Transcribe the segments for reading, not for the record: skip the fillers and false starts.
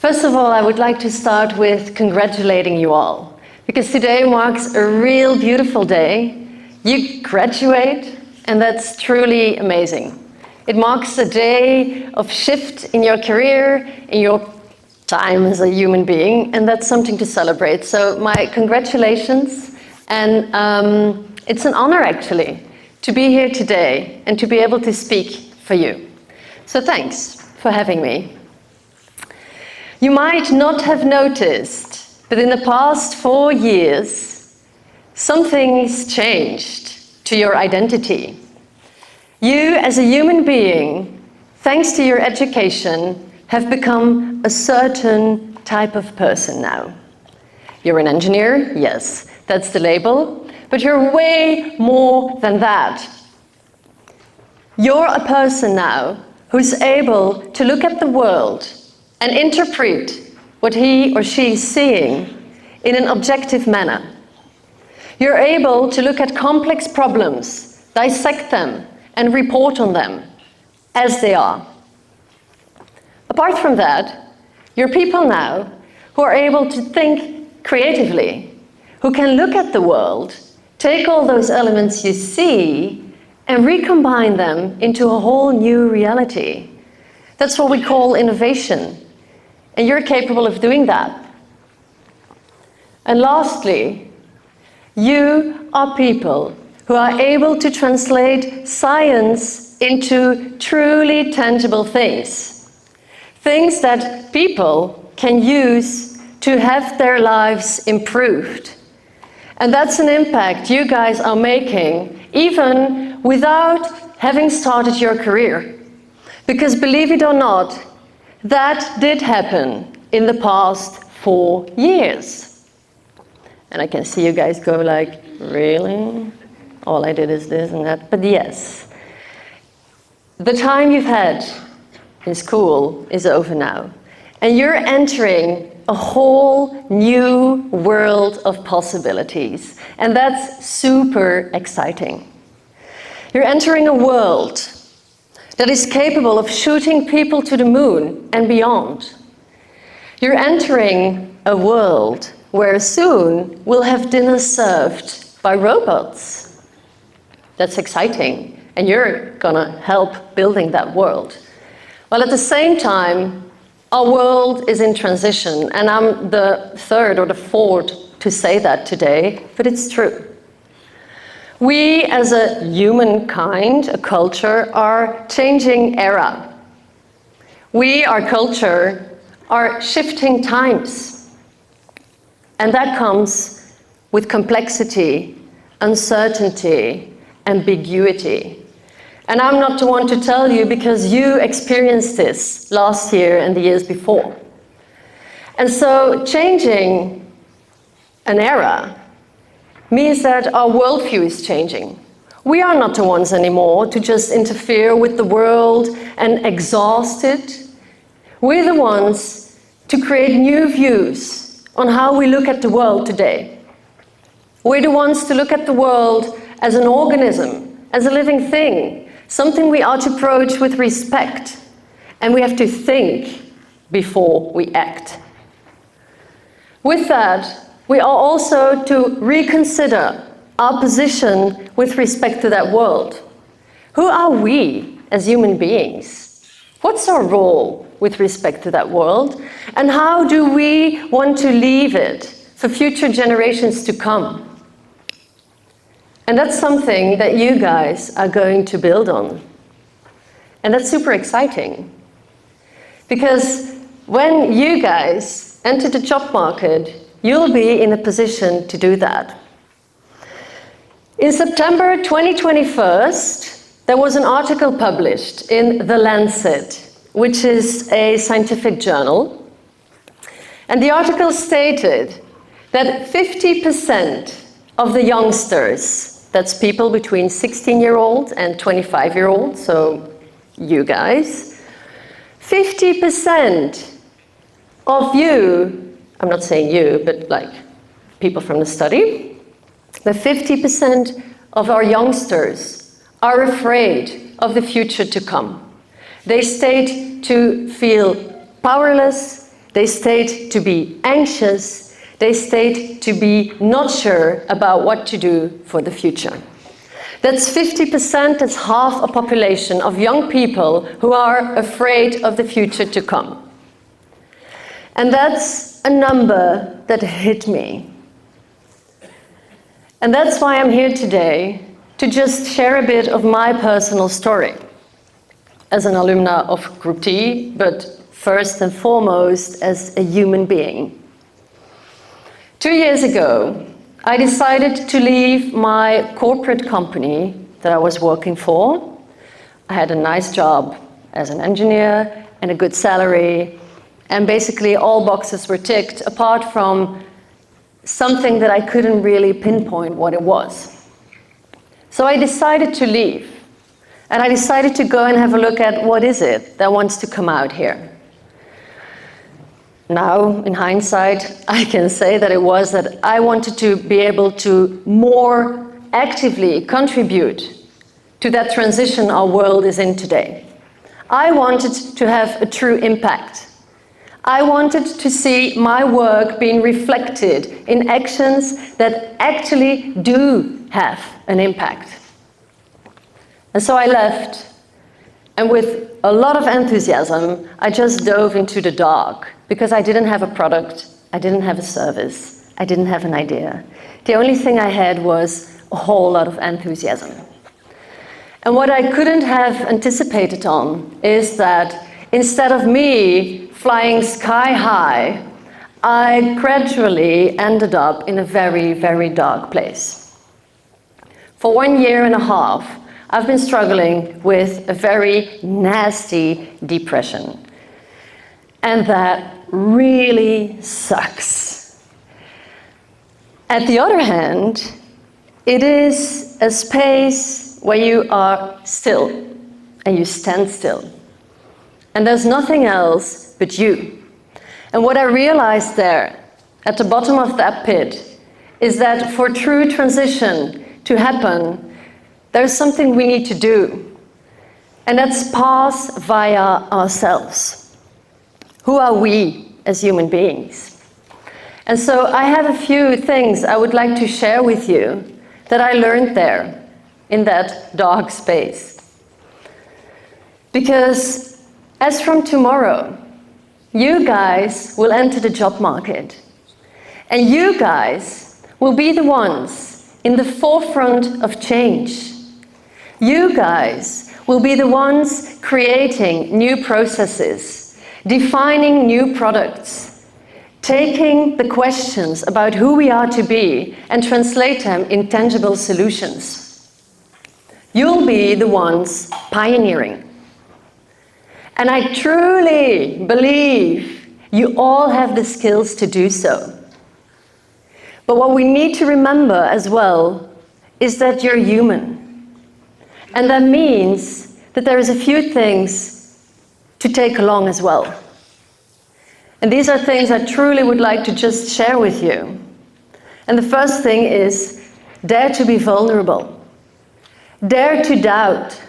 First of all, I would like to start with congratulating you all, because today marks a real beautiful day. You graduate, and that's truly amazing. It marks a day of shift in your career, in your time as a human being, and that's something to celebrate. So my congratulations, and it's an honor actually to be here today and to be able to speak for you. So thanks for having me. You might not have noticed, but in the past 4 years, something's changed to your identity. You, as a human being, thanks to your education, have become a certain type of person now. You're an engineer, yes, that's the label, but you're way more than that. You're a person now who's able to look at the world and interpret what he or she is seeing in an objective manner. You're able to look at complex problems, dissect them, and report on them as they are. Apart from that, you're people now who are able to think creatively, who can look at the world, take all those elements you see, and recombine them into a whole new reality. That's what we call innovation. And you're capable of doing that. And lastly, you are people who are able to translate science into truly tangible things. Things that people can use to have their lives improved. And that's an impact you guys are making even without having started your career. Because believe it or not, that did happen in the past 4 years. And I can see you guys go like, really? All I did is this and that. But yes, the time you've had in school is over now. And you're entering a whole new world of possibilities. And that's super exciting. You're entering a world that is capable of shooting people to the moon and beyond. You're entering a world where soon we'll have dinner served by robots. That's exciting, and you're gonna help building that world. Well, at the same time, our world is in transition, and I'm the third or the fourth to say that today, but it's true. We, as a humankind, a culture, are changing era. We, our culture, are shifting times. And that comes with complexity, uncertainty, ambiguity. And I'm not the one to tell you because you experienced this last year and the years before. And so changing an era means that our worldview is changing. We are not the ones anymore to just interfere with the world and exhaust it. We're the ones to create new views on how we look at the world today. We're the ones to look at the world as an organism, as a living thing, something we are to approach with respect. And we have to think before we act. With that, we are also to reconsider our position with respect to that world. Who are we as human beings? What's our role with respect to that world? And how do we want to leave it for future generations to come? And that's something that you guys are going to build on. And that's super exciting. Because when you guys enter the job market, you'll be in a position to do that. In September 2021, there was an article published in The Lancet, which is a scientific journal. And the article stated that 50% of the youngsters, that's people between 16-year-old and 25-year-old, so you guys, 50% of you, I'm not saying you, but like people from the study, that 50% of our youngsters are afraid of the future to come. They state to feel powerless, they state to be anxious, they state to be not sure about what to do for the future. That's 50%, that's half a population of young people who are afraid of the future to come. And that's a number that hit me. And that's why I'm here today, to just share a bit of my personal story as an alumna of Group T, but first and foremost as a human being. 2 years ago, I decided to leave my corporate company that I was working for. I had a nice job as an engineer and a good salary, and basically all boxes were ticked, apart from something that I couldn't really pinpoint what it was. So I decided to leave, and I decided to go and have a look at what is it that wants to come out here. Now, in hindsight, I can say that it was that I wanted to be able to more actively contribute to that transition our world is in today. I wanted to have a true impact. I wanted to see my work being reflected in actions that actually do have an impact. And so I left, and with a lot of enthusiasm, I just dove into the dark, because I didn't have a product, I didn't have a service, I didn't have an idea. The only thing I had was a whole lot of enthusiasm. And what I couldn't have anticipated on is that instead of me flying sky high, I gradually ended up in a very, very dark place. For 1.5 years, I've been struggling with a very nasty depression. And that really sucks. At the other hand, it is a space where you are still, and you stand still. And there's nothing else but you. And what I realized there, at the bottom of that pit, is that for true transition to happen, there's something we need to do. And that's pass via ourselves. Who are we as human beings? And so I have a few things I would like to share with you that I learned there in that dark space. Because as from tomorrow, you guys will enter the job market. And you guys will be the ones in the forefront of change. You guys will be the ones creating new processes, defining new products, taking the questions about who we are to be and translate them in tangible solutions. You'll be the ones pioneering. And I truly believe you all have the skills to do so. But what we need to remember as well is that you're human. And that means that there is a few things to take along as well. And these are things I truly would like to just share with you. And the first thing is, dare to be vulnerable. Dare to doubt.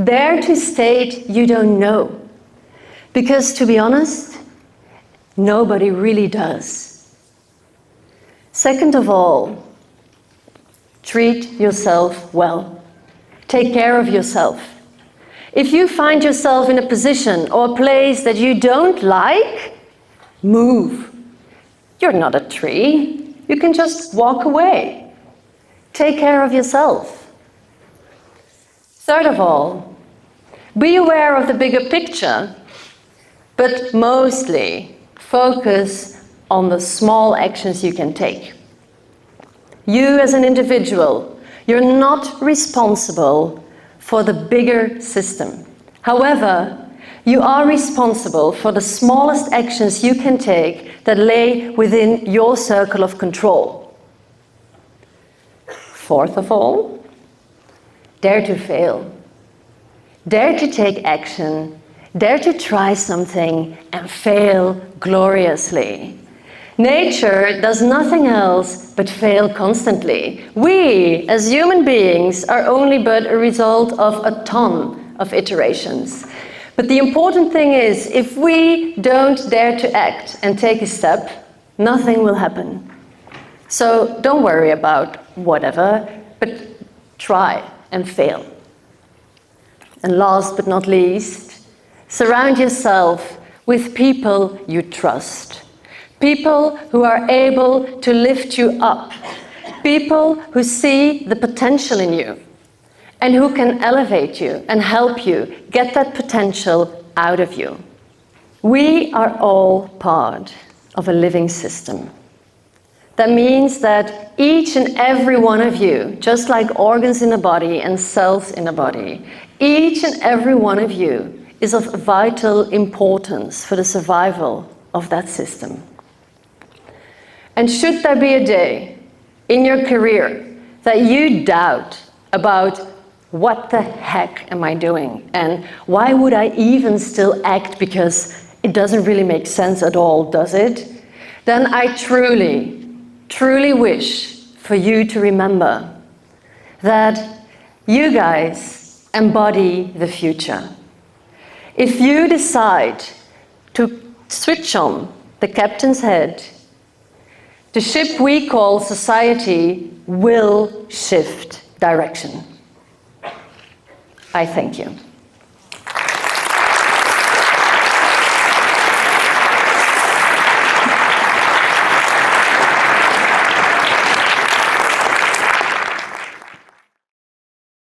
Dare to state you don't know. Because to be honest, nobody really does. Second of all, treat yourself well. Take care of yourself. If you find yourself in a position or a place that you don't like, move. You're not a tree. You can just walk away. Take care of yourself. Third of all, be aware of the bigger picture, but mostly focus on the small actions you can take. You as an individual, you're not responsible for the bigger system. However, you are responsible for the smallest actions you can take that lay within your circle of control. Fourth of all, dare to fail. Dare to take action. Dare to try something and fail gloriously. Nature does nothing else but fail constantly. We, as human beings, are only but a result of a ton of iterations. But the important thing is, if we don't dare to act and take a step, nothing will happen. So don't worry about whatever, but try and fail. And last but not least, surround yourself with people you trust. People who are able to lift you up. People who see the potential in you and who can elevate you and help you get that potential out of you. We are all part of a living system. That means that each and every one of you, just like organs in a body and cells in a body, each and every one of you is of vital importance for the survival of that system. And should there be a day in your career that you doubt about what the heck am I doing and why would I even still act because it doesn't really make sense at all, does it? Then I truly wish for you to remember that you guys embody the future. If you decide to switch on the captain's head, the ship we call society will shift direction. I thank you.